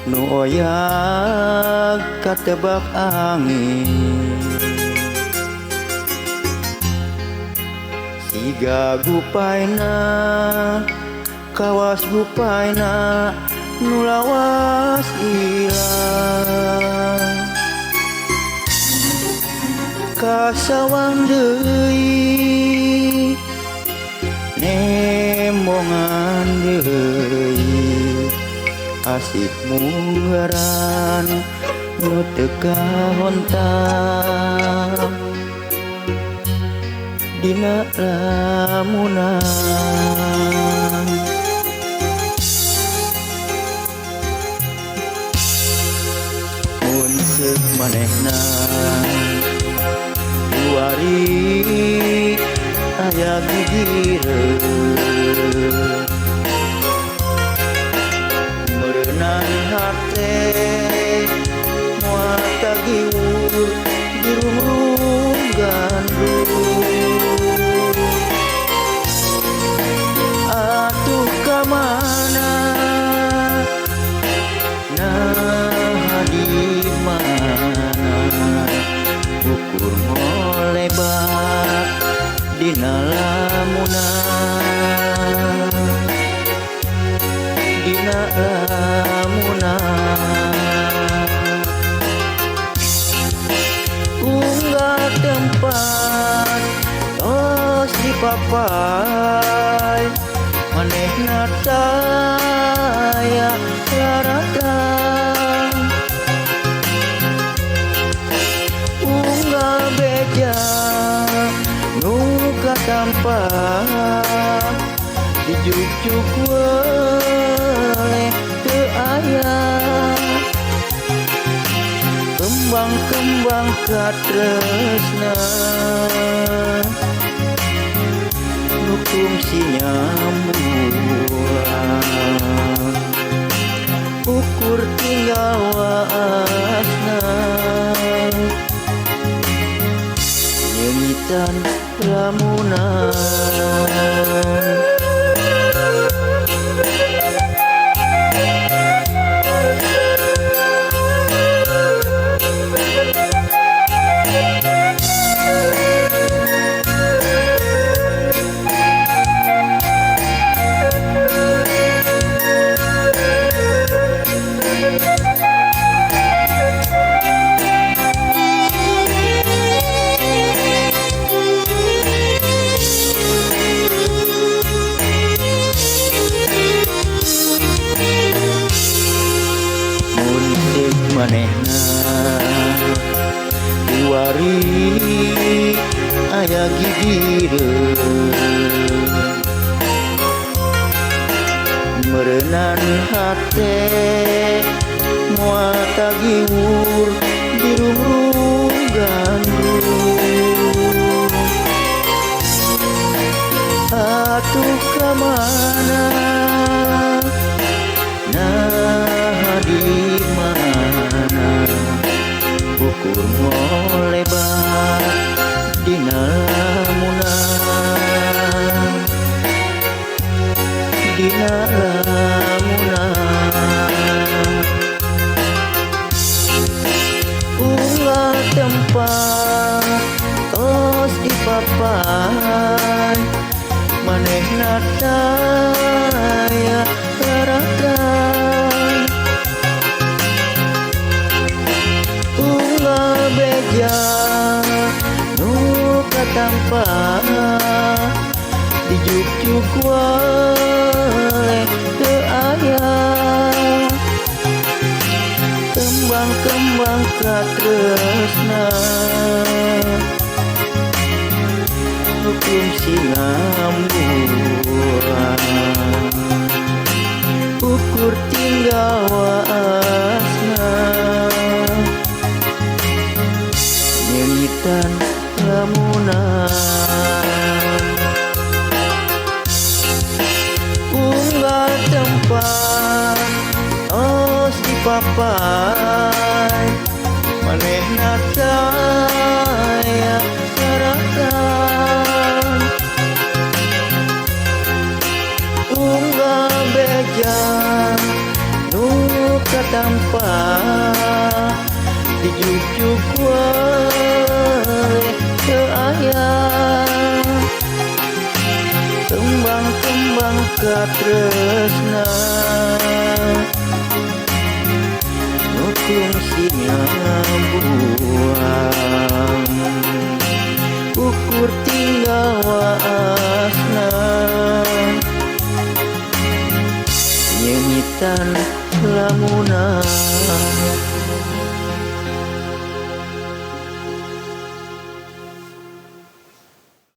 nu oyag katebak angin siga gupayna kawas gupayna nu lawas ilang kasawang deui nemongan deui asik munggaran nu teu kahontam dina lamunan mun ceuk manehna duari aya gigireun meureunnan hate moal tagiur dirungrung gandrung atuh kamana nah di mana ukur molebat dina lamunan dina lamunan unggah tempat tos dipapai manehna taya laratan unggah beja nu katampa dijujuk weleh teu aya kembang-kembang katresna nu fungsi nyambulan ukur tinggal waasna nyengitan lamunan manehna duari aya gigireun meureunnan hate moal tagiur dirungrung gandrung atuh kamana nah di mana ukur molebat dina lamunan dina lamunan unggah tempat tos dipapai manehna taya laratan unggah beja nu katampa dijuk-juk weleh teu aya kembang-kembang katresna nu fungsi ngambulan ukur tinggal waasna nyengitan lamunan unggah tempat tos dipapai manehna taya laratan unggah beja nu kata tanpa dijujuk wae teu aya kembang-kembang katresna fungsinya buang ukur tinggal waasna nyanyitan lamunan